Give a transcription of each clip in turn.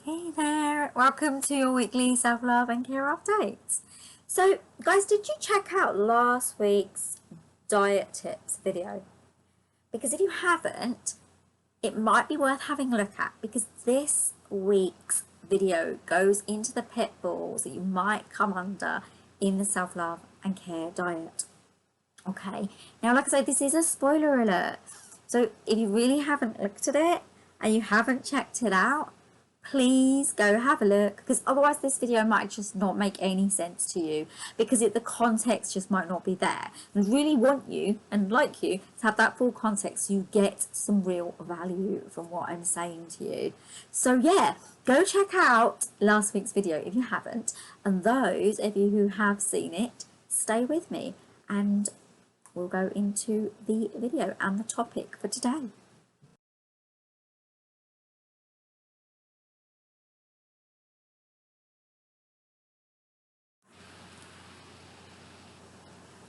Hey there, welcome to your weekly self-love and care updates. So guys, did you check out last week's diet tips video? Because if you haven't, it might be worth having a look at, because this week's video goes into the pitfalls that you might come under in the self-love and care diet. Okay, now like I said, this is a spoiler alert, so if you really haven't looked at it and you haven't checked it out, please go have a look, because otherwise this video might just not make any sense to you, because the context just might not be there. I really want you and like you to have that full context so you get some real value from what I'm saying to you. So yeah, go check out last week's video if you haven't, and those of you who have seen it, stay with me and we'll go into the video and the topic for today.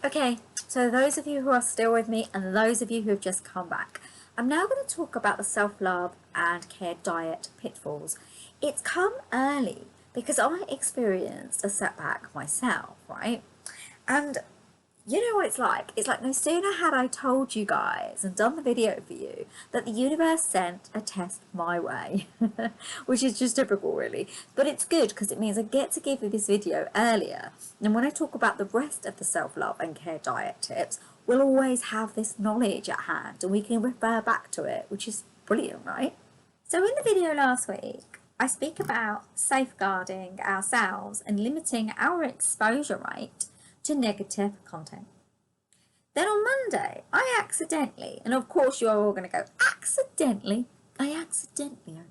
Okay, so those of you who are still with me and those of you who have just come back, I'm now going to talk about the self-love and care diet pitfalls. It's come early because I experienced a setback myself, right? And you know what it's like? It's like no sooner had I told you guys and done the video for you that the universe sent a test my way, which is just typical really. But it's good because it means I get to give you this video earlier. And when I talk about the rest of the self-love and care diet tips, we'll always have this knowledge at hand and we can refer back to it, which is brilliant, right? So in the video last week, I speak about safeguarding ourselves and limiting our exposure rate to negative content. Then on Monday, I accidentally, and of course you are all going to go, accidentally, I accidentally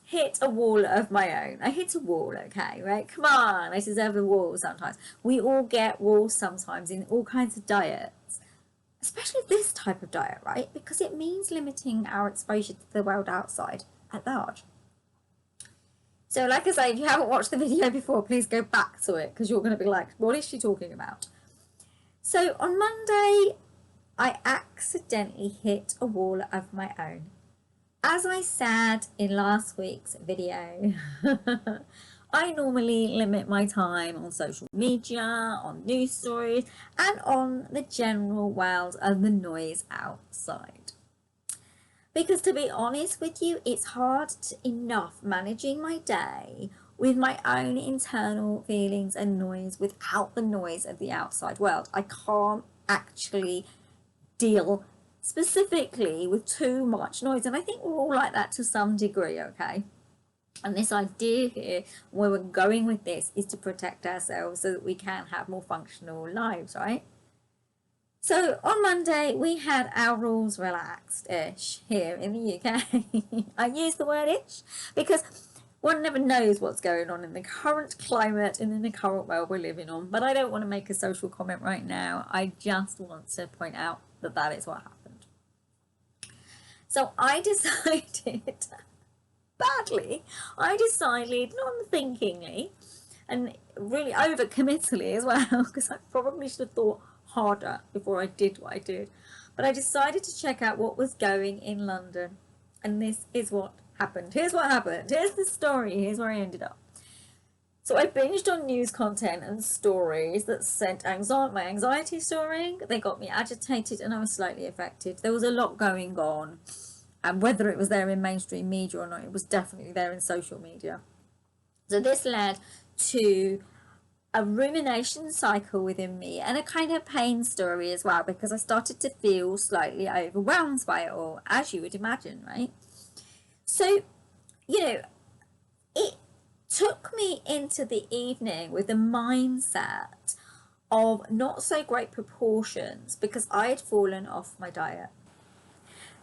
hit a wall of my own. I hit a wall, okay, right? Come on, I deserve a wall sometimes. We all get walls sometimes in all kinds of diets, especially this type of diet, right? Because it means limiting our exposure to the world outside at large. So like I say, if you haven't watched the video before, please go back to it because you're going to be like, what is she talking about? So on Monday, I accidentally hit a wall of my own. As I said in last week's video, I normally limit my time on social media, on news stories, and on the general world of the noise outside. Because to be honest with you, it's hard enough managing my day with my own internal feelings and noise without the noise of the outside world. I can't actually deal specifically with too much noise. And I think we're all like that to some degree, okay? And this idea here, where we're going with this, is to protect ourselves so that we can have more functional lives, right? So on Monday, we had our rules relaxed-ish here in the UK. I use the word ish because one never knows what's going on in the current climate and in the current world we're living on. But I don't want to make a social comment right now. I just want to point out that that is what happened. So I decided, badly, non-thinkingly, and really over-committally as well, because I probably should have thought harder before I did what I did, but I decided to check out what was going in London, and this is what happened. Here's what happened. Here's the story. Here's where I ended up. So I binged on news content and stories that sent my anxiety soaring. They got me agitated and I was slightly affected. There was a lot going on, and whether it was there in mainstream media or not, it was definitely there in social media. So this led to a rumination cycle within me and a kind of pain story as well, because I started to feel slightly overwhelmed by it all, as you would imagine, right? So, you know, it took me into the evening with a mindset of not so great proportions because I had fallen off my diet.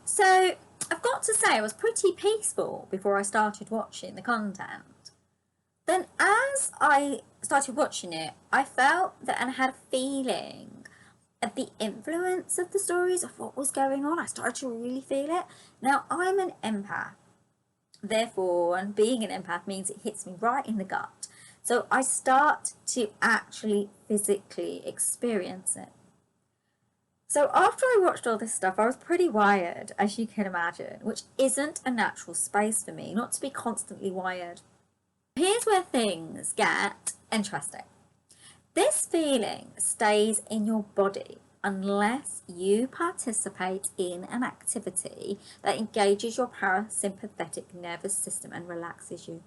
So I've got to say I was pretty peaceful before I started watching the content. Then as I started watching it, I felt that and had a feeling of the influence of the stories of what was going on. I started to really feel it. Now, I'm an empath. Therefore, and being an empath means it hits me right in the gut. So I start to actually physically experience it. So after I watched all this stuff, I was pretty wired, as you can imagine, which isn't a natural space for me, not to be constantly wired. Here's where things get interesting. This feeling stays in your body unless you participate in an activity that engages your parasympathetic nervous system and relaxes you.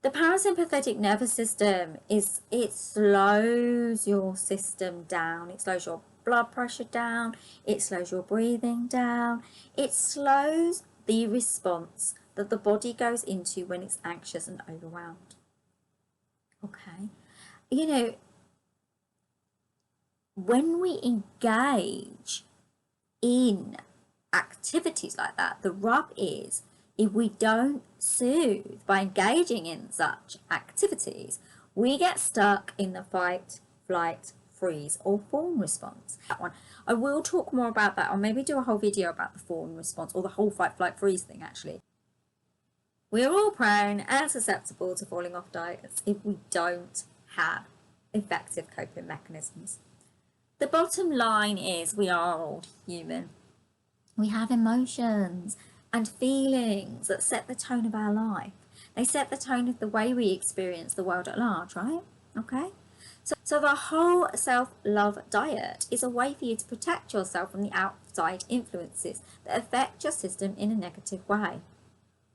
The parasympathetic nervous system it slows your system down. It slows your blood pressure down. It slows your breathing down. It slows the response that the body goes into when it's anxious and overwhelmed. Okay. You know, when we engage in activities like that, the rub is if we don't soothe by engaging in such activities, we get stuck in the fight, flight, freeze, or fawn response. That one, I will talk more about that, or maybe do a whole video about the fawn response, or the whole fight, flight, freeze thing actually. We're all prone and susceptible to falling off diets if we don't have effective coping mechanisms. The bottom line is we are all human. We have emotions and feelings that set the tone of our life. They set the tone of the way we experience the world at large, right? Okay? So the whole self-love diet is a way for you to protect yourself from the outside influences that affect your system in a negative way.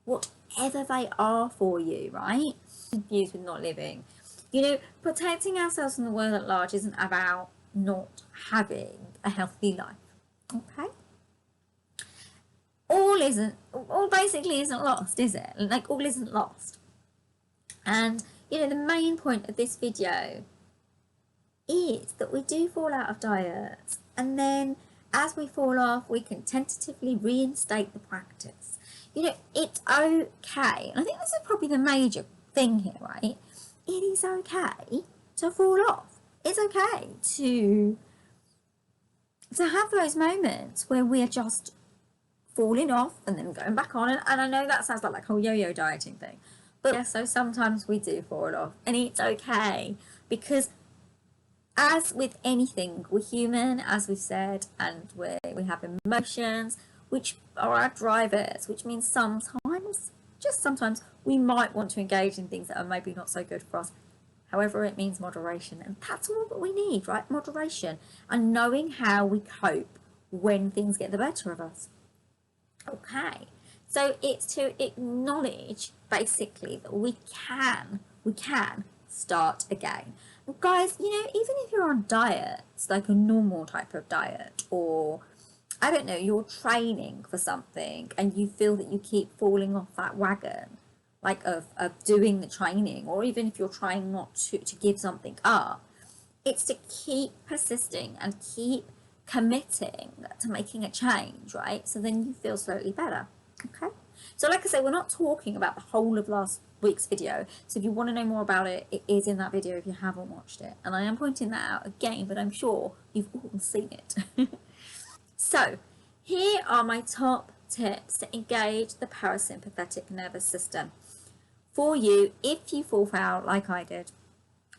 Whatever they are for you, right? Confused with not living. You know, protecting ourselves from the world at large isn't about not having a healthy life. Okay? All basically isn't lost, is it? Like, all isn't lost. And, you know, the main point of this video is that we do fall out of diets, and then as we fall off, we can tentatively reinstate the practice. You know, it's okay, and I think this is probably the major thing here, right? It is okay to fall off. It's okay to have those moments where we're just falling off and then going back on. And I know that sounds like a whole yo-yo dieting thing, but yeah, so sometimes we do fall off, and it's okay, because as with anything, we're human, as we've said, and we have emotions, which are our drivers, which means sometimes, just sometimes, we might want to engage in things that are maybe not so good for us. However, it means moderation, and that's all that we need, right? Moderation, and knowing how we cope when things get the better of us. Okay, so it's to acknowledge, basically, that we can start again. And guys, you know, even if you're on diets, like a normal type of diet, or I don't know, you're training for something and you feel that you keep falling off that wagon, like of doing the training, or even if you're trying not to give something up, it's to keep persisting and keep committing to making a change, right? So then you feel slowly better. Okay, so like I say, we're not talking about the whole of last week's video, so if you want to know more about it, it is in that video if you haven't watched it, and I am pointing that out again, but I'm sure you've all seen it. So here are my top tips to engage the parasympathetic nervous system for you if you fall foul like I did.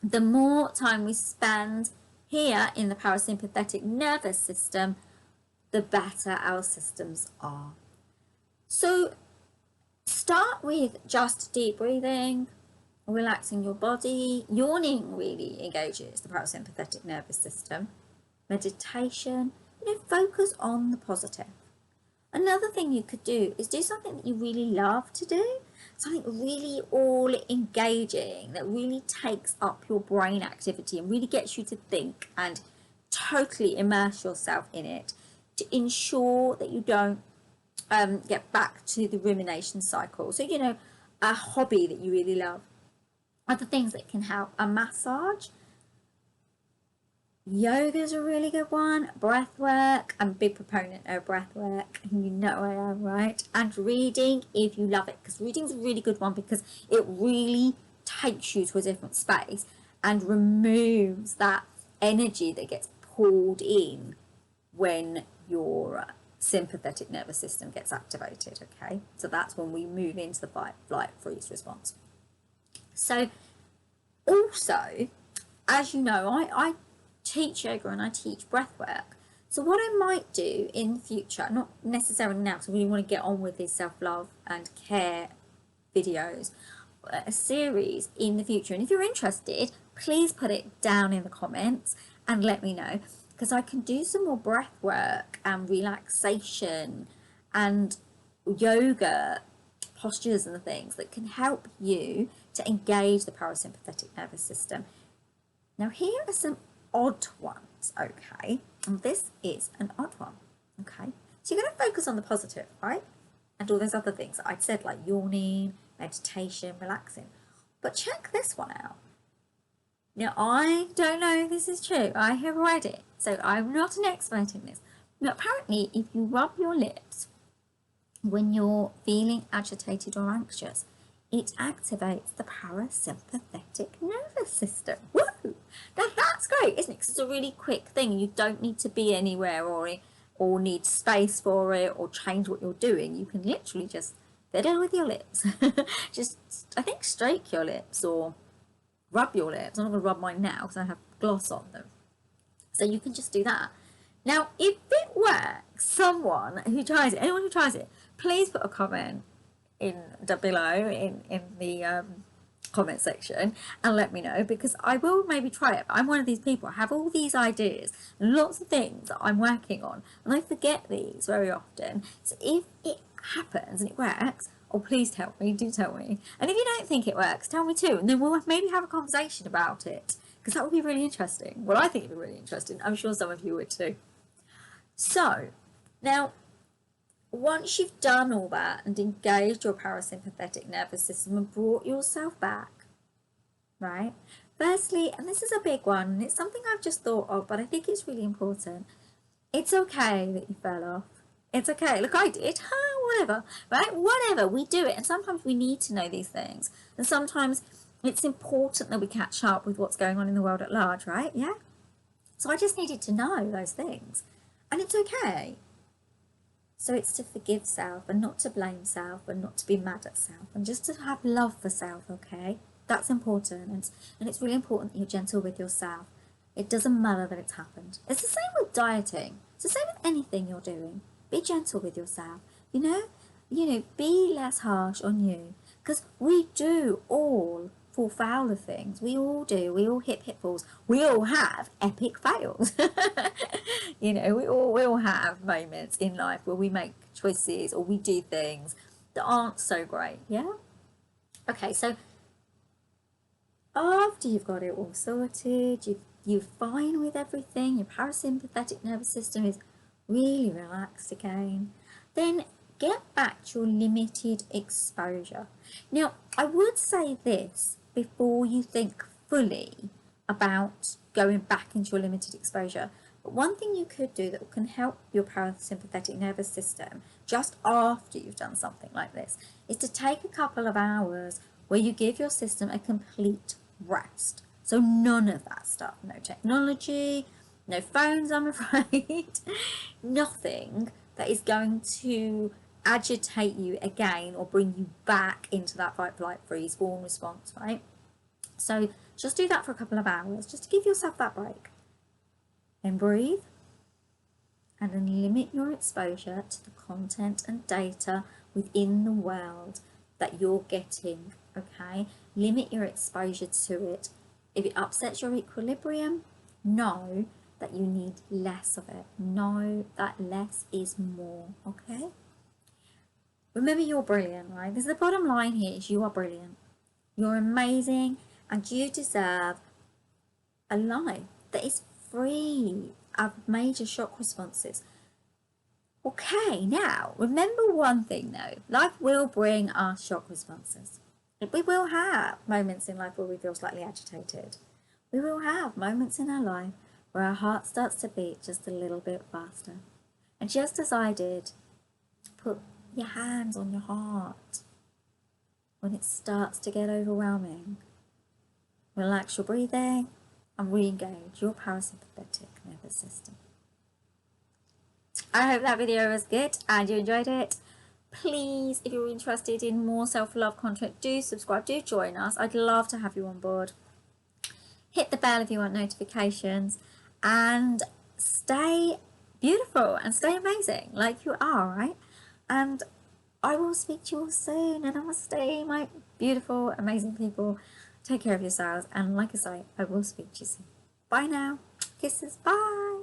The more time we spend here in the parasympathetic nervous system, the better our systems are. So start with just deep breathing, relaxing your body. Yawning really engages the parasympathetic nervous system. Meditation, you know, focus on the positive. Another thing you could do is do something that you really love to do, something really all engaging that really takes up your brain activity and really gets you to think and totally immerse yourself in it, to ensure that you don't get back to the rumination cycle. So, you know, a hobby that you really love. Other things that can help: a massage. Yoga is a really good one. Breath work. I'm a big proponent of breath work. You know I am, right? And reading, if you love it, because reading's a really good one, because it really takes you to a different space and removes that energy that gets pulled in when your sympathetic nervous system gets activated. Okay, so that's when we move into the fight, flight, freeze response. So also, as you know, I teach yoga and I teach breath work. So what I might do in the future, not necessarily now, because I really want to get on with these self-love and care videos, a series in the future. And if you're interested, please put it down in the comments and let me know, because I can do some more breath work and relaxation and yoga postures and things that can help you to engage the parasympathetic nervous system. Now here are some odd ones, okay? And this is an odd one, okay? So you're going to focus on the positive, right? And all those other things that I'd said, like yawning, meditation, relaxing. But check this one out. Now, I don't know if this is true. I have read it, so I'm not an expert in this. But apparently, if you rub your lips when you're feeling agitated or anxious, it activates the parasympathetic nervous system. Woo! Now that's great, isn't it? Because it's a really quick thing. You don't need to be anywhere or need space for it or change what you're doing. You can literally just fiddle with your lips. Just, I think, stroke your lips or rub your lips. I'm not going to rub mine now because I have gloss on them. So you can just do that. Now, if it works, someone who tries it, anyone who tries it, please put a comment below in the comment section and let me know, because I will maybe try it. But I'm one of these people, I have all these ideas and lots of things that I'm working on, and I forget these very often. So if it happens and it works, oh, please tell me, do tell me. And if you don't think it works, tell me too, and then we'll maybe have a conversation about it, because that would be really interesting. Well, I think it'd be really interesting. I'm sure some of you would too. So now, once you've done all that and engaged your parasympathetic nervous system and brought yourself back, right? Firstly, and this is a big one, and it's something I've just thought of, but I think it's really important. It's okay that you fell off. It's okay. Look, I did. Whatever, right? Whatever. We do it. And sometimes we need to know these things. And sometimes it's important that we catch up with what's going on in the world at large, right? Yeah? So I just needed to know those things. And it's okay. So it's to forgive self and not to blame self and not to be mad at self and just to have love for self, okay? That's important. And it's really important that you're gentle with yourself. It doesn't matter that it's happened. It's the same with dieting. It's the same with anything you're doing. Be gentle with yourself. You know, be less harsh on you. Because we do all fall foul of things. We all do. We all hit pitfalls. We all have epic fails. You know, we all have moments in life where we make choices or we do things that aren't so great. Yeah? Okay, so after you've got it all sorted, you're fine with everything, your parasympathetic nervous system is really relaxed again, then get back to your limited exposure. Now, I would say this before you think fully about going back into your limited exposure. But one thing you could do that can help your parasympathetic nervous system just after you've done something like this is to take a couple of hours where you give your system a complete rest. So none of that stuff, no technology, no phones, I'm afraid, nothing that is going to agitate you again or bring you back into that fight, flight, freeze, fawn response, right? So just do that for a couple of hours, just to give yourself that break. Then breathe, and then limit your exposure to the content and data within the world that you're getting, okay? Limit your exposure to it. If it upsets your equilibrium, know that you need less of it. Know that less is more, okay? Remember, you're brilliant, right? This is the bottom line here, is you are brilliant. You're amazing, and you deserve a life that is free of major shock responses. Okay, now, remember one thing though. Life will bring us shock responses. We will have moments in life where we feel slightly agitated. We will have moments in our life where our heart starts to beat just a little bit faster. And just as I did, put your hands on your heart when it starts to get overwhelming. Relax your breathing and re-engage your parasympathetic nervous system. I hope that video was good and you enjoyed it. Please, if you're interested in more self-love content, do subscribe, do join us. I'd love to have you on board. Hit the bell if you want notifications, and stay beautiful and stay amazing like you are, right? And I will speak to you all soon. And namaste, my beautiful, amazing people. Take care of yourselves. And like I say, I will speak to you soon. Bye now. Kisses. Bye.